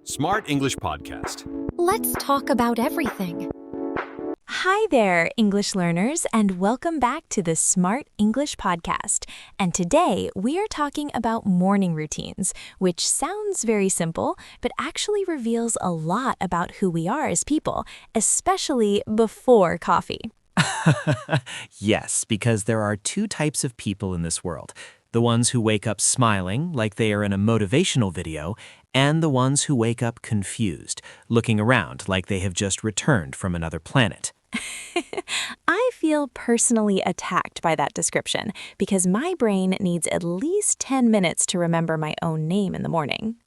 Smart English Podcast. Let's talk about everything. Hi there, English learners, and welcome back to the Smart English Podcast. And today we are talking about morning routines, which sounds very simple, but actually reveals a lot about who we are as people, especially before coffee. Yes, because there are two types of people in this world. The ones who wake up smiling, like they are in a motivational video, and the ones who wake up confused, looking around like they have just returned from another planet. I feel personally attacked by that description because my brain needs at least 10 minutes to remember my own name in the morning.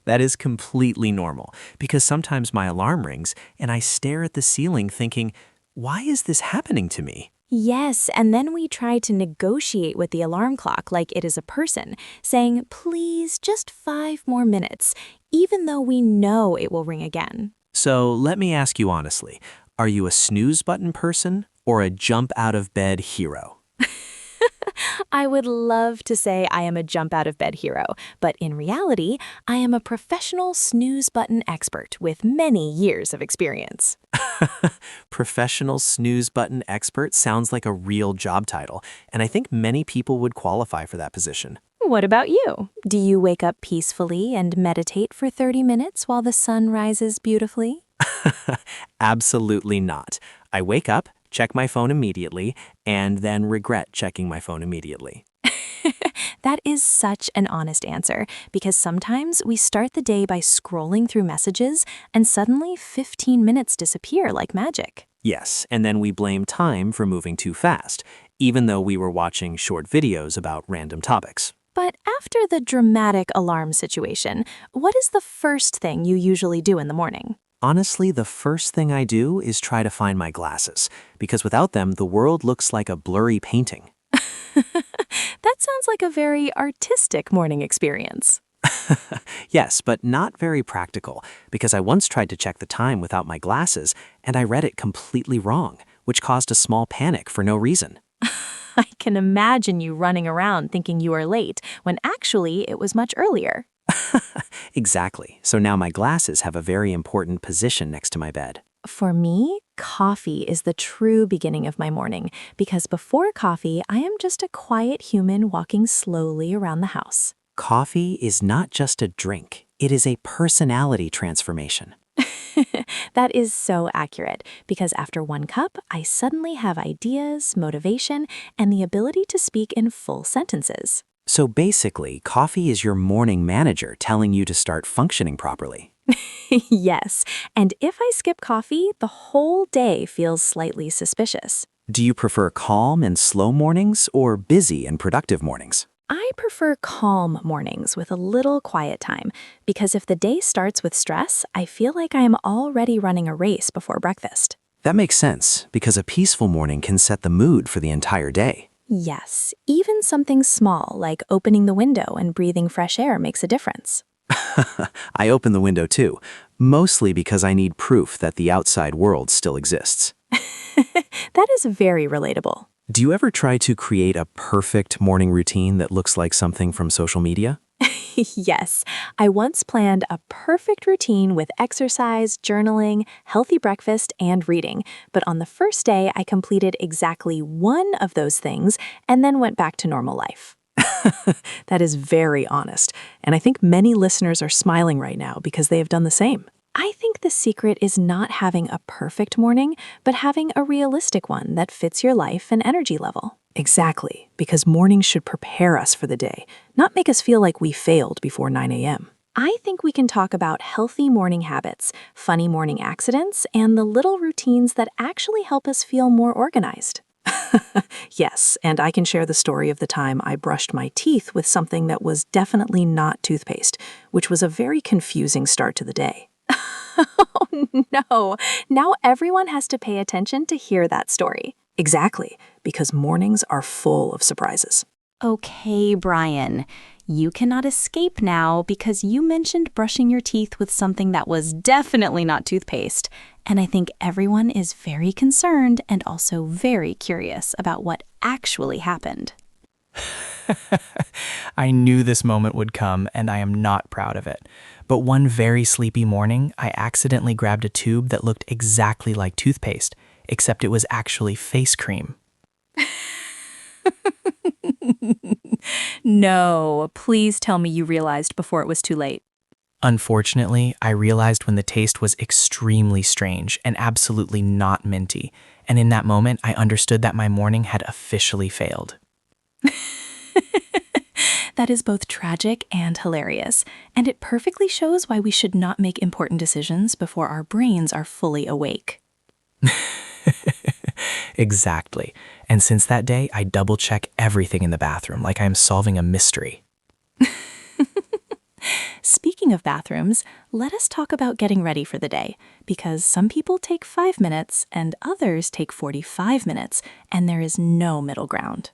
That is completely normal, because sometimes my alarm rings and I stare at the ceiling thinking, why is this happening to me? Yes, and then we try to negotiate with the alarm clock like it is a person, saying, please, just 5 more minutes, even though we know it will ring again. So let me ask you honestly, are you a snooze button person or a jump out of bed hero? I would love to say I am a jump out of bed hero, but in reality, I am a professional snooze button expert with many years of experience. Professional snooze button expert sounds like a real job title, and I think many people would qualify for that position. What about you? Do you wake up peacefully and meditate for 30 minutes while the sun rises beautifully? Absolutely not. I wake up, check my phone immediately, and then regret checking my phone immediately. That is such an honest answer, because sometimes we start the day by scrolling through messages and suddenly 15 minutes disappear like magic. Yes, and then we blame time for moving too fast, even though we were watching short videos about random topics. But after the dramatic alarm situation, what is the first thing you usually do in the morning? Honestly, the first thing I do is try to find my glasses, because without them, the world looks like a blurry painting. That sounds like a very artistic morning experience. Yes, but not very practical, because I once tried to check the time without my glasses, and I read it completely wrong, which caused a small panic for no reason. I can imagine you running around thinking you are late, when actually it was much earlier. Exactly. So now my glasses have a very important position next to my bed. For me, coffee is the true beginning of my morning, because before coffee, I am just a quiet human walking slowly around the house. Coffee is not just a drink. It is a personality transformation. That is so accurate, because after 1 cup, I suddenly have ideas, motivation, and the ability to speak in full sentences. So basically, coffee is your morning manager telling you to start functioning properly. Yes, and if I skip coffee, the whole day feels slightly suspicious. Do you prefer calm and slow mornings or busy and productive mornings? I prefer calm mornings with a little quiet time, because if the day starts with stress, I feel like I am already running a race before breakfast. That makes sense, because a peaceful morning can set the mood for the entire day. Yes, even something small like opening the window and breathing fresh air makes a difference. I open the window too, mostly because I need proof that the outside world still exists. That is very relatable. Do you ever try to create a perfect morning routine that looks like something from social media? Yes, I once planned a perfect routine with exercise, journaling, healthy breakfast, and reading. But on the first day, I completed exactly one of those things and then went back to normal life. That is very honest, and I think many listeners are smiling right now because they have done the same. I think the secret is not having a perfect morning, but having a realistic one that fits your life and energy level. Exactly, because mornings should prepare us for the day, not make us feel like we failed before 9 a.m. I think we can talk about healthy morning habits, funny morning accidents, and the little routines that actually help us feel more organized. Yes, and I can share the story of the time I brushed my teeth with something that was definitely not toothpaste, which was a very confusing start to the day. Oh no, now everyone has to pay attention to hear that story. Exactly, because mornings are full of surprises. Okay, Brian, you cannot escape now because you mentioned brushing your teeth with something that was definitely not toothpaste. And I think everyone is very concerned and also very curious about what actually happened. I knew this moment would come, and I am not proud of it. But one very sleepy morning, I accidentally grabbed a tube that looked exactly like toothpaste, except it was actually face cream. No, please tell me you realized before it was too late. Unfortunately, I realized when the taste was extremely strange and absolutely not minty, and in that moment, I understood that my morning had officially failed. That is both tragic and hilarious, and it perfectly shows why we should not make important decisions before our brains are fully awake. Exactly. And since that day, I double-check everything in the bathroom like I am solving a mystery. Speaking of bathrooms, let us talk about getting ready for the day, because some people take 5 minutes and others take 45 minutes, and there is no middle ground.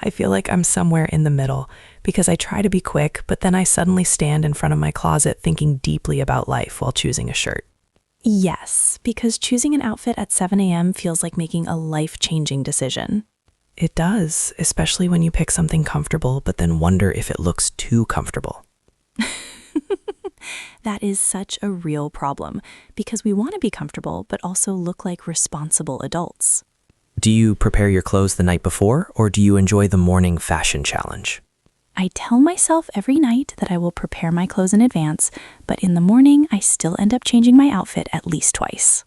I feel like I'm somewhere in the middle because I try to be quick, but then I suddenly stand in front of my closet thinking deeply about life while choosing a shirt. Yes, because choosing an outfit at 7 a.m. feels like making a life-changing decision. It does, especially when you pick something comfortable, but then wonder if it looks too comfortable. That is such a real problem, because we want to be comfortable, but also look like responsible adults. Do you prepare your clothes the night before, or do you enjoy the morning fashion challenge? I tell myself every night that I will prepare my clothes in advance, but in the morning, I still end up changing my outfit at least twice.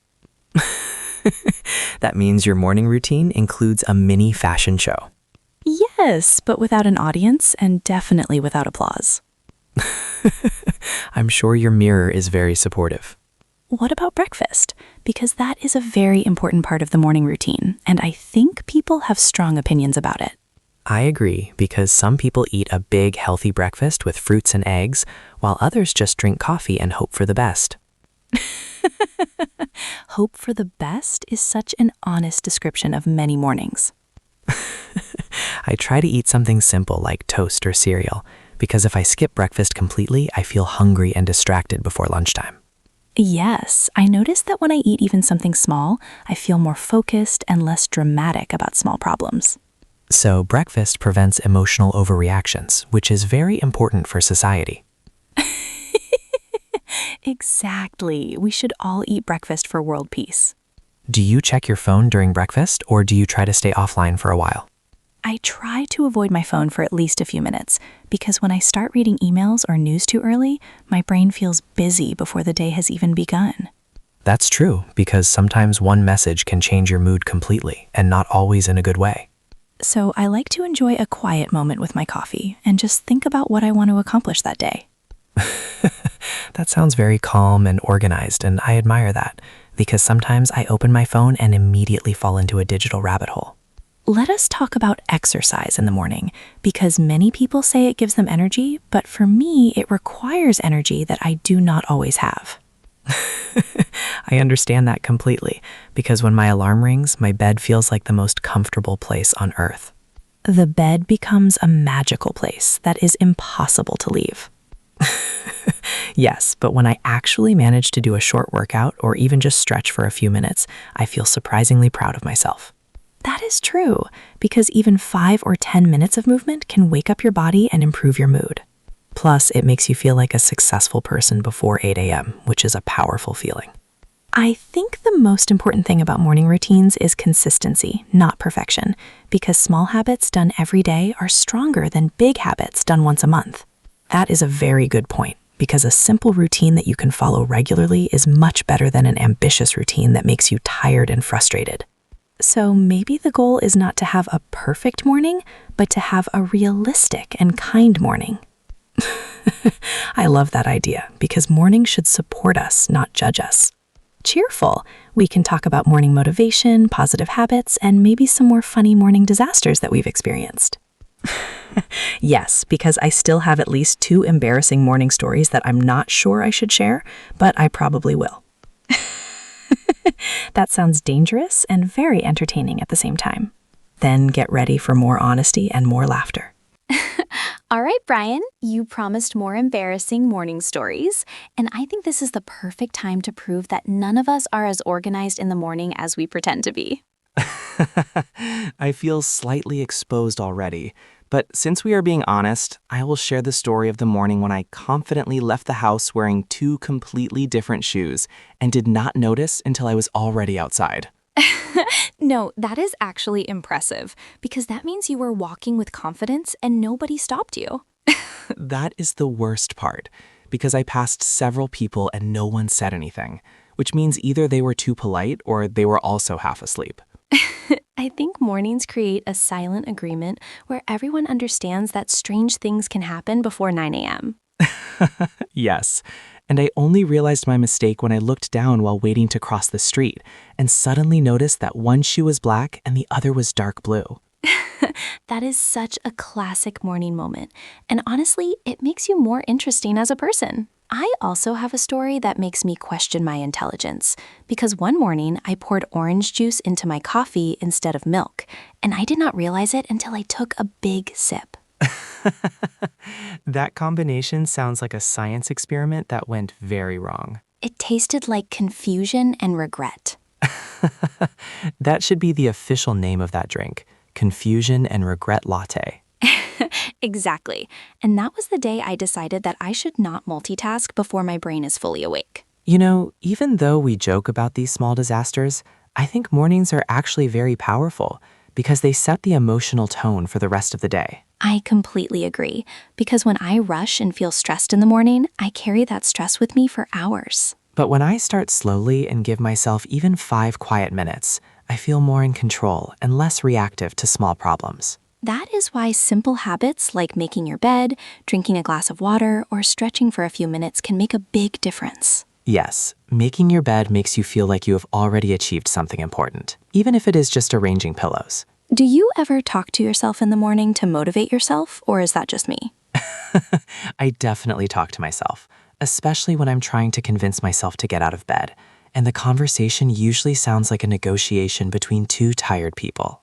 That means your morning routine includes a mini fashion show. Yes, but without an audience and definitely without applause. I'm sure your mirror is very supportive. What about breakfast? Because that is a very important part of the morning routine, and I think people have strong opinions about it. I agree, because some people eat a big, healthy breakfast with fruits and eggs, while others just drink coffee and hope for the best. Hope for the best is such an honest description of many mornings. I try to eat something simple like toast or cereal, because if I skip breakfast completely, I feel hungry and distracted before lunchtime. Yes, I notice that when I eat even something small, I feel more focused and less dramatic about small problems. So breakfast prevents emotional overreactions, which is very important for society. Exactly. We should all eat breakfast for world peace. Do you check your phone during breakfast, or do you try to stay offline for a while? I try to avoid my phone for at least a few minutes, because when I start reading emails or news too early, my brain feels busy before the day has even begun. That's true, because sometimes one message can change your mood completely, and not always in a good way. So I like to enjoy a quiet moment with my coffee and just think about what I want to accomplish that day. That sounds very calm and organized, and I admire that, because sometimes I open my phone and immediately fall into a digital rabbit hole. Let us talk about exercise in the morning, because many people say it gives them energy, but for me, it requires energy that I do not always have. I understand that completely, because when my alarm rings, my bed feels like the most comfortable place on earth. The bed becomes a magical place that is impossible to leave. Yes, but when I actually manage to do a short workout or even just stretch for a few minutes, I feel surprisingly proud of myself. That is true, because even 5 or 10 minutes of movement can wake up your body and improve your mood. Plus, it makes you feel like a successful person before 8 a.m., which is a powerful feeling. I think the most important thing about morning routines is consistency, not perfection, because small habits done every day are stronger than big habits done once a month. That is a very good point, because a simple routine that you can follow regularly is much better than an ambitious routine that makes you tired and frustrated. So maybe the goal is not to have a perfect morning, but to have a realistic and kind morning. I love that idea, because morning should support us, not judge us. Cheerful. We can talk about morning motivation, positive habits, and maybe some more funny morning disasters that we've experienced. Yes, because I still have at least 2 embarrassing morning stories that I'm not sure I should share, but I probably will. That sounds dangerous and very entertaining at the same time. Then get ready for more honesty and more laughter. All right, Brian, you promised more embarrassing morning stories, and I think this is the perfect time to prove that none of us are as organized in the morning as we pretend to be. I feel slightly exposed already, but since we are being honest, I will share the story of the morning when I confidently left the house wearing two completely different shoes and did not notice until I was already outside. No, that is actually impressive because that means you were walking with confidence and nobody stopped you. That is the worst part, because I passed several people and no one said anything, which means either they were too polite or they were also half asleep. I think mornings create a silent agreement where everyone understands that strange things can happen before 9 a.m. Yes, and I only realized my mistake when I looked down while waiting to cross the street and suddenly noticed that one shoe was black and the other was dark blue. That is such a classic morning moment, and honestly, it makes you more interesting as a person. I also have a story that makes me question my intelligence, because one morning I poured orange juice into my coffee instead of milk, and I did not realize it until I took a big sip. That combination sounds like a science experiment that went very wrong. It tasted like confusion and regret. That should be the official name of that drink, Confusion and Regret Latte. Exactly. And that was the day I decided that I should not multitask before my brain is fully awake. You know, even though we joke about these small disasters, I think mornings are actually very powerful because they set the emotional tone for the rest of the day. I completely agree, because when I rush and feel stressed in the morning, I carry that stress with me for hours. But when I start slowly and give myself even 5 quiet minutes, I feel more in control and less reactive to small problems. That is why simple habits like making your bed, drinking a glass of water, or stretching for a few minutes can make a big difference. Yes, making your bed makes you feel like you have already achieved something important, even if it is just arranging pillows. Do you ever talk to yourself in the morning to motivate yourself, or is that just me? I definitely talk to myself, especially when I'm trying to convince myself to get out of bed, and the conversation usually sounds like a negotiation between two tired people.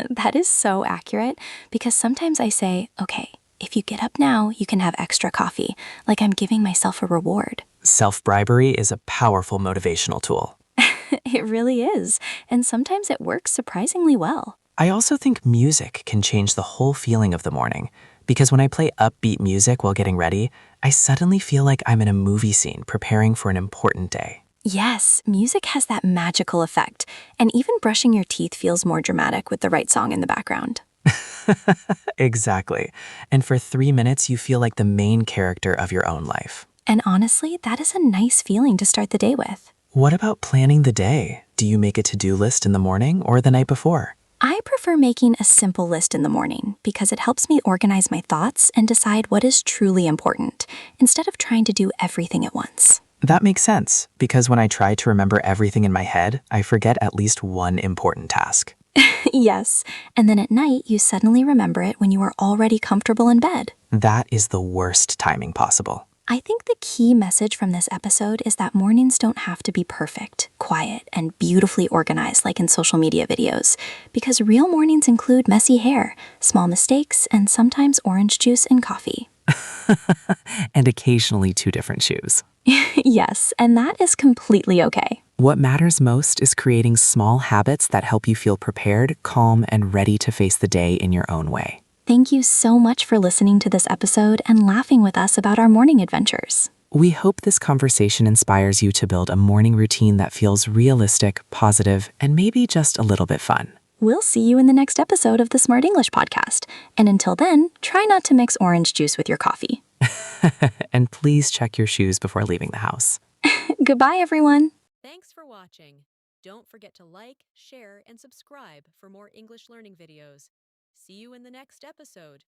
That is so accurate, because sometimes I say, okay, if you get up now, you can have extra coffee, like I'm giving myself a reward. Self-bribery is a powerful motivational tool. It really is, and sometimes it works surprisingly well. I also think music can change the whole feeling of the morning, because when I play upbeat music while getting ready, I suddenly feel like I'm in a movie scene preparing for an important day. Yes, music has that magical effect, and even brushing your teeth feels more dramatic with the right song in the background. Exactly. And for 3 minutes, you feel like the main character of your own life. And honestly, that is a nice feeling to start the day with. What about planning the day? Do you make a to-do list in the morning or the night before? I prefer making a simple list in the morning because it helps me organize my thoughts and decide what is truly important, instead of trying to do everything at once. That makes sense, because when I try to remember everything in my head, I forget at least one important task. Yes, and then at night you suddenly remember it when you are already comfortable in bed. That is the worst timing possible. I think the key message from this episode is that mornings don't have to be perfect, quiet, and beautifully organized like in social media videos, because real mornings include messy hair, small mistakes, and sometimes orange juice and coffee. And occasionally 2 different shoes. Yes, and that is completely okay. What matters most is creating small habits that help you feel prepared, calm, and ready to face the day in your own way. Thank you so much for listening to this episode and laughing with us about our morning adventures. We hope this conversation inspires you to build a morning routine that feels realistic, positive, and maybe just a little bit fun. We'll see you in the next episode of the Smart English Podcast. And until then, try not to mix orange juice with your coffee. And please check your shoes before leaving the house. Goodbye, everyone. Thanks for watching. Don't forget to like, share, and subscribe for more English learning videos. See you in the next episode.